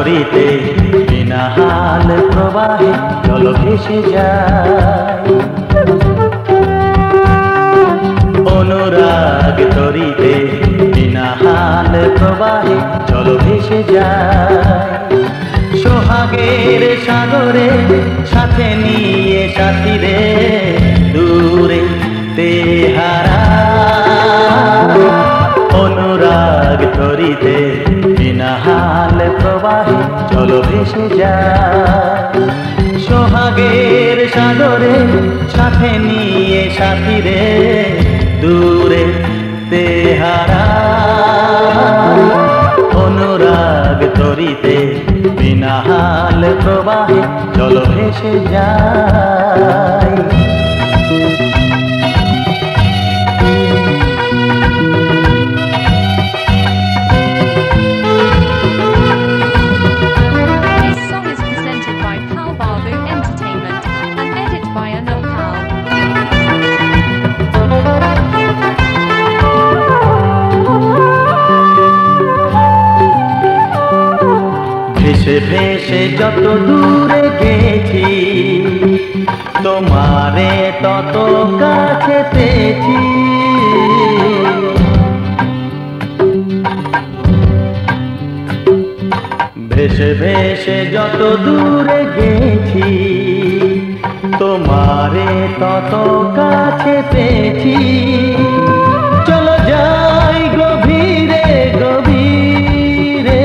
তরিতে বিনা হাল প্রবাহে জল ভেসে যায়। অনুরাগ তরিতে বিনা হাল প্রবাহে জল ভেসে যায়। সোহাগের সাগরে সাথে নিয়ে সাথীরে দূরে তেহারা। অনুরাগ তরিতে বিনা হাল প্রবাহে জল ভেসে যায়। সোহাগের সাগরে সাথে নিয়ে সাথীরে দূরে তেহারা। অনুরাগ তরিতে বিনা হাল প্রবাহে জল ভেসে যায়। ভেসে ভেসে যত দূরে গেছি তোমারে তত কাছে পেয়েছি। ভেসে ভেসে যত দূরে গেছি তোমারে তত কাছে পেয়েছি। চলো যাই গভীরে গভীরে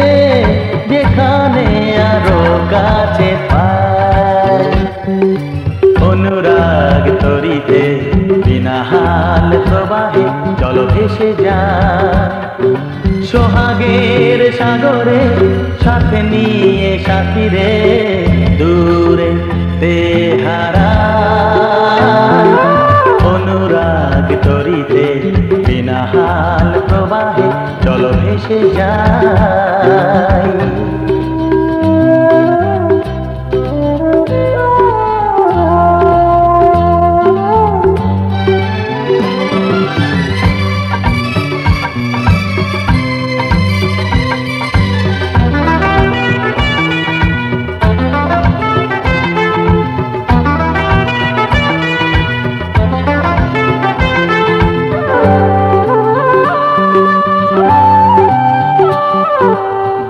যেখানে আরো কাছে পাই। অনুরাগ তরিতে বিনা হাল প্রবাহে জল ভেসে যায়। সোহাগের সাগরে সাথে নিয়ে সাথীরে দূরে তেহারা। অনুরাগ তরিতে বিনা হাল প্রবাহে জল ভেসে যায়।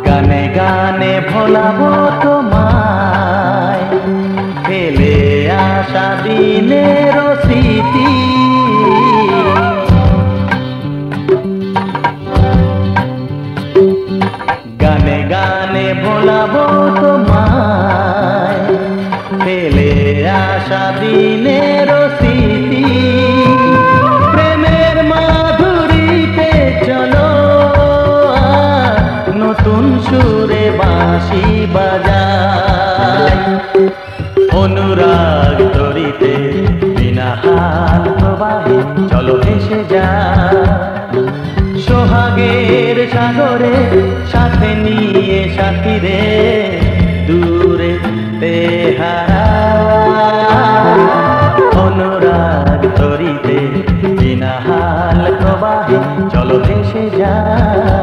গানে গানে ভোলাবো তোমায় ফেলে আসা দিনের স্মৃতি। গানে গানে ভোলাবো তোমায় ফেলে আসা দিনের স্মৃতি। প্রেমের মাধুরীতে চলো নতুন সুরে বাঁশি বাজাই। অনুরাগ তরিতে বিনা হাল প্রবাহে চলো ভেসে যায়। সোহাগের সাগরে সাথে নিয়ে সাথীরে দূরে তেহারা। অনুরাগ তরিতে বিনা হাল প্রবাহে চলো ভেসে যায়।